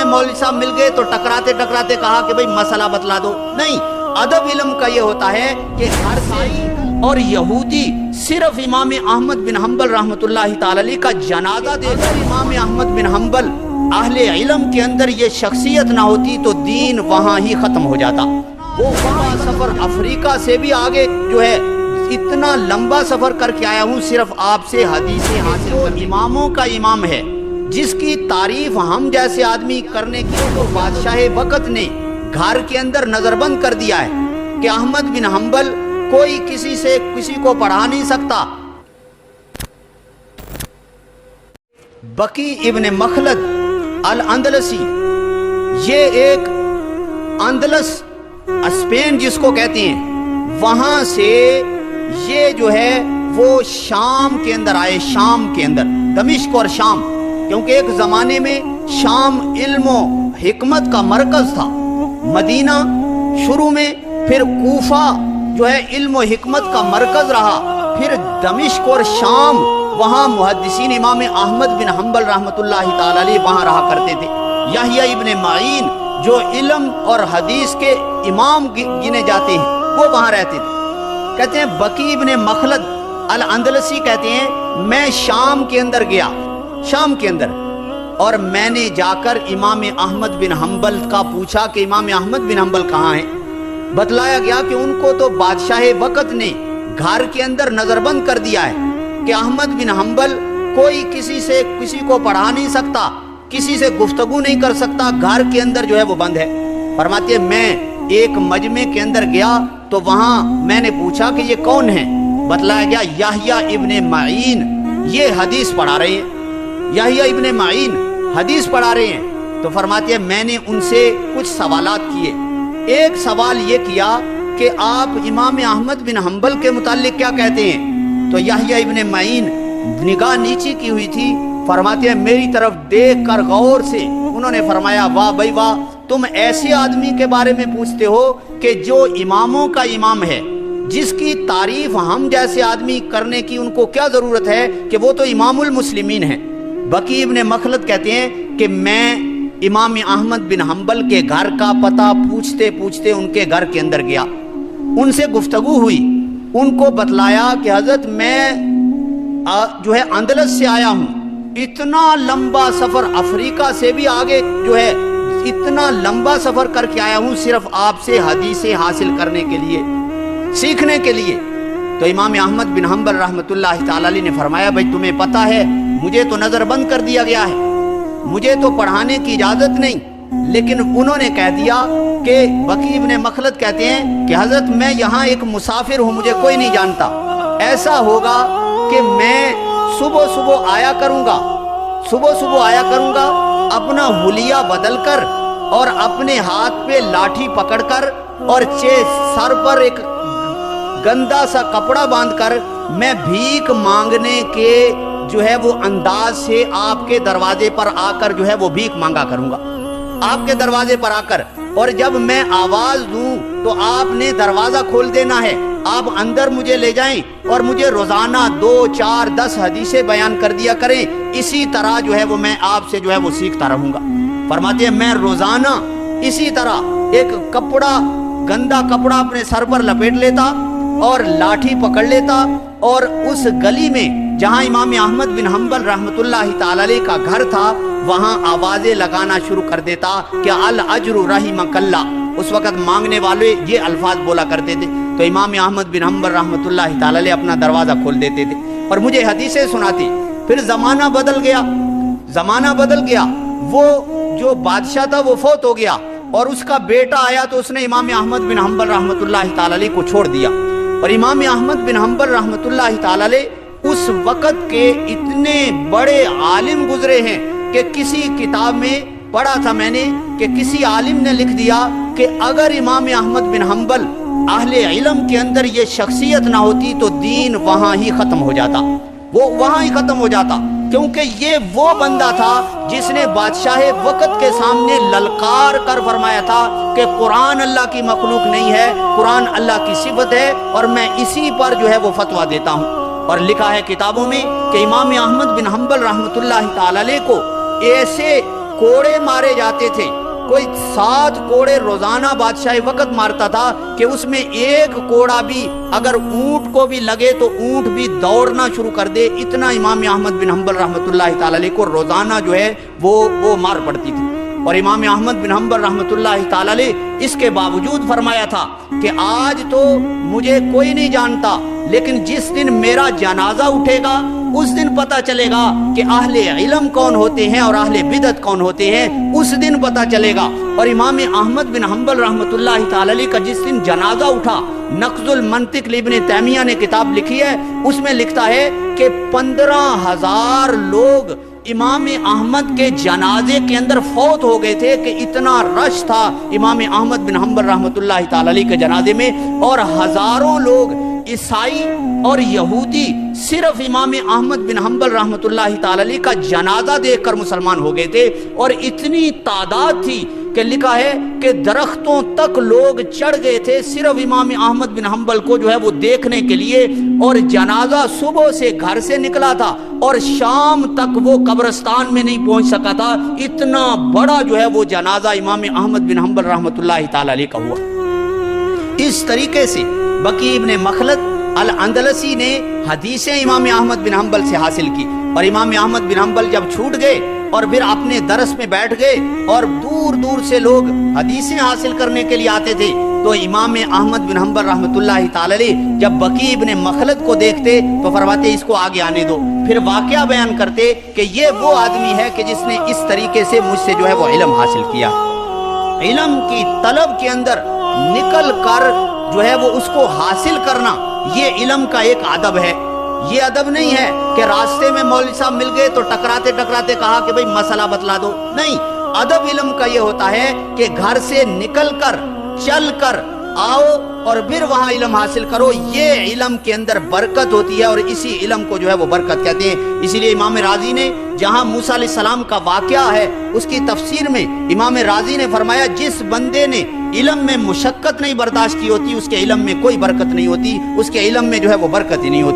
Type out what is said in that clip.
मौलवी साहब मिल गए तो टकराते टकराते कहा कि भाई मसला बतला दो। नहीं, अदब इल्म का ये होता है कि हर ईसाई और यहूदी सिर्फ इमाम अहमद बिन हम्बल रहमतुल्लाहि ताला अलैह का जनाजा देकर, इमाम अहमद बिन हम्बल अहले इल्म के अंदर ये शख्सियत ना होती तो दीन वहाँ ही खत्म हो जाता। वो वहाँ सफर अफ्रीका से भी आगे जो है, इतना लंबा सफर करके आया हूँ सिर्फ आपसे हदीसें हासिल कर। इमामों का इमाम है जिसकी तारीफ हम जैसे आदमी करने की तो बादशाह वक्त ने घर के अंदर नजरबंद कर दिया है कि अहमद बिन हम्बल कोई किसी से किसी को पढ़ा नहीं सकता। बकी इब्न मखलद अल अंदलसी, ये एक अंदलस स्पेन जिसको कहते हैं, वहां से ये जो है वो शाम के अंदर आए, शाम के अंदर, दमिश्क और शाम, क्योंकि एक जमाने में शाम इल्म हिकमत का मरकज था। मदीना शुरू में, फिर कूफा जो है इल्म हिकमत का मरकज रहा, फिर दमिश्क और शाम, वहाँ मुहद्दिसीन इमाम अहमद बिन हम्बल रहमतुल्लाहि ताला अलैह वहाँ रहा करते थे। यहया इब्न माइन जो इल्म और हदीस के इमाम गिने जाते हैं, वो वहाँ रहते थे। कहते हैं बकी इब्न मखलद अल अंदलसी कहते हैं मैं शाम के अंदर गया, शाम के अंदर, और मैंने जाकर इमाम अहमद बिन हम्बल का पूछा कि इमाम अहमद बिन हम्बल कहाँ हैं। बतलाया गया कि उनको तो बादशाह वक्त ने घर के अंदर नजरबंद कर दिया है कि अहमद बिन हम्बल कोई किसी से किसी को पढ़ा नहीं सकता, किसी से गुफ्तगू नहीं कर सकता, घर के अंदर जो है वो बंद है। फरमाते हैं मैं एक मजमे के अंदर गया तो वहां मैंने पूछा कि ये कौन है। बतलाया गया यहया इब्न माइन, ये हदीस पढ़ा रहे हैं, यहया इब्न माइन हदीस पढ़ा रहे हैं। तो फरमाते हैं मैंने उनसे कुछ सवालात किए। एक सवाल ये किया कि आप इमाम अहमद बिन हम्बल के मुतालिक क्या कहते हैं। तो यहया इब्न माइन निगाह नीची की हुई थी, फरमाते हैं मेरी तरफ देख कर गौर से उन्होंने फरमाया वाह भाई वाह, तुम ऐसे आदमी के बारे में पूछते हो कि जो इमामों का इमाम है, जिसकी तारीफ हम जैसे आदमी करने की उनको क्या जरूरत है कि वो तो इमामुल मुस्लिमीन है। बकी इब्न मखलद कहते हैं कि मैं इमाम अहमद बिन हम्बल के घर का पता पूछते पूछते उनके घर के अंदर गया, उनसे गुफ्तगू हुई, उनको बतलाया कि हजरत मैं जो है अंदलस से आया हूँ, इतना लंबा सफर अफ्रीका से भी आगे जो है, इतना लंबा सफर करके आया हूँ सिर्फ आपसे हदीसें हासिल करने के लिए, सीखने के लिए। तो इमाम अहमद बिन हम्बल रहमतुल्लाहि ताला अलैह ने फरमाया भाई तुम्हें पता है मुझे तो नजरबंद कर दिया गया है, मुझे तो पढ़ाने की इजाजत नहीं। लेकिन उन्होंने कह दिया कि बकी इब्न मखलद कहते हैं कि हजरत मैं यहाँ एक मुसाफिर हूँ, मुझे कोई नहीं जानता। ऐसा होगा कि मैं सुबह सुबह आया करूँगा, सुबह सुबह आया करूँगा, अपना हुलिया बदल कर और अपने हाथ पे लाठी पकड़कर और सर पर एक गंदा सा कपड़ा बांधकर मैं भीख मांगने के जो है वो अंदाज से आपके दरवाजे पर आकर जो है वो भीख मांगा करूंगा, आपके दरवाजे पर आकर। और जब मैं आवाज दूं तो आपने दरवाजा खोल देना है, आप अंदर मुझे ले जाएं और मुझे रोजाना 2, 4, 10 हदीसें बयान कर दिया करें। इसी तरह जो है वो मैं आपसे जो है वो सीखता रहूंगा। फरमाते हैं मैं रोजाना इसी तरह एक कपड़ा, गंदा कपड़ा अपने सर पर लपेट लेता और लाठी पकड़ लेता और उस गली में जहां इमाम अहमद बिन हम्बल रहमतुल्लाहि ताला अलैह का घर था वहां आवाजें लगाना शुरू कर देता कि अल अजरु रहिमकल्ला। उस वक्त मांगने वाले ये अल्फाज बोला करते थे। तो इमाम अहमद बिन हम्बल रहमतुल्लाहि ताला अलैह अपना दरवाजा खोल देते थे और मुझे हदीसें सुनाते। फिर जमाना बदल गया, जमाना बदल गया, वो जो बादशाह था वो फौत हो गया और उसका बेटा आया तो उसने इमाम अहमद बिन हम्बल रहमतुल्लाहि ताला अलैह को छोड़ दिया। और इमाम अहमद बिन हम्बल रहमतुल्लाहि ताला अलैह उस वक़्त के इतने बड़े आलिम गुजरे हैं कि किसी किताब में पढ़ा था मैंने कि किसी आलिम ने लिख दिया कि अगर इमाम अहमद बिन हम्बल अहले इल्म के अंदर ये शख्सियत ना होती तो दीन वहाँ ही ख़त्म हो जाता, वो वहाँ ही ख़त्म हो जाता। क्योंकि ये वो बंदा था जिसने बादशाह वक़्त के सामने ललकार कर फरमाया था कि कुरान अल्लाह की मखलूक नहीं है, कुरान अल्लाह की सिफत है और मैं इसी पर जो है वो फतवा देता हूँ। और लिखा है किताबों में कि इमाम अहमद बिन हम्बल रहमतुल्लाहि ताला अलैह को ऐसे کوڑے مارے جاتے تھے، کوئی 7 کوڑے روزانہ بادشاہ وقت مارتا تھا کہ اس میں ایک کوڑا بھی اگر اونٹ کو بھی لگے تو اونٹ بھی دوڑنا شروع کر دے، اتنا امام احمد بن حنبل رحمۃ اللہ تعالی علیہ کو روزانہ جو ہے وہ مار پڑتی تھی۔ اور امام احمد بن حنبل رحمۃ اللہ تعالی علیہ اس کے باوجود فرمایا تھا کہ آج تو مجھے کوئی نہیں جانتا، لیکن جس دن میرا جنازہ اٹھے گا اس دن پتہ چلے گا کہ اہل علم کون ہوتے ہیں اور اہل بدعت کون ہوتے ہیں، اس دن پتہ چلے گا۔ اور امام احمد بن حنبل رحمۃ اللہ تعالی علیہ کا جس دن جنازہ اٹھا، نقض المنطق لابن تیمیہ نے کتاب لکھی ہے، اس میں لکھتا ہے کہ 15,000 لوگ امام احمد کے جنازے کے اندر فوت ہو گئے تھے، کہ اتنا رش تھا امام احمد بن حنبل رحمۃ اللہ تعالی علیہ کے جنازے میں، اور ہزاروں لوگ عیسائی اور یہودی صرف امام احمد بن حنبل رحمۃ اللہ تعالی علیہ کا جنازہ دیکھ کر مسلمان ہو گئے تھے۔ اور اتنی تعداد تھی کہ لکھا ہے کہ درختوں تک لوگ چڑھ گئے تھے صرف امام احمد بن حنبل کو جو ہے وہ دیکھنے کے لیے، اور جنازہ صبح سے گھر سے نکلا تھا اور شام تک وہ قبرستان میں نہیں پہنچ سکا تھا، اتنا بڑا جو ہے وہ جنازہ امام احمد بن حنبل رحمۃ اللہ تعالی علیہ کا ہوا۔ اس طریقے سے بقی ابن مخلد الاندلسی نے حدیثیں امام احمد بن حنبل سے حاصل کی، اور امام احمد بن حنبل جب چھوٹ گئے اور پھر اپنے درس میں بیٹھ گئے اور دور دور سے لوگ حدیثیں حاصل کرنے کے لیے آتے تھے، تو امام احمد بن حنبل رحمۃ اللہ تعالی علیہ جب بقی ابن مخلد کو دیکھتے تو فرماتے اس کو آگے آنے دو، پھر واقعہ بیان کرتے کہ یہ وہ آدمی ہے کہ جس نے اس طریقے سے مجھ سے جو ہے وہ علم حاصل کیا۔ علم کی طلب کے اندر نکل کر جو ہے وہ اس کو حاصل کرنا، یہ علم کا ایک ادب ہے۔ یہ ادب نہیں ہے کہ راستے میں مولوی صاحب مل گئے تو ٹکراتے ٹکراتے کہا کہ بھئی مسئلہ بتلا دو، نہیں، ادب علم کا یہ ہوتا ہے کہ گھر سے نکل کر چل کر آؤ اور پھر وہاں علم حاصل کرو، یہ علم کے اندر برکت ہوتی ہے، اور اسی علم کو جو ہے وہ برکت کہتے ہیں۔ اسی لیے امام راضی نے جہاں موسیٰ علیہ السلام کا واقعہ ہے اس کی تفسیر میں امام راضی نے فرمایا جس بندے نے علم میں مشقت نہیں برداشت کی ہوتی اس کے علم میں کوئی برکت نہیں ہوتی، اس کے علم میں جو ہے وہ برکت ہی نہیں ہوتی۔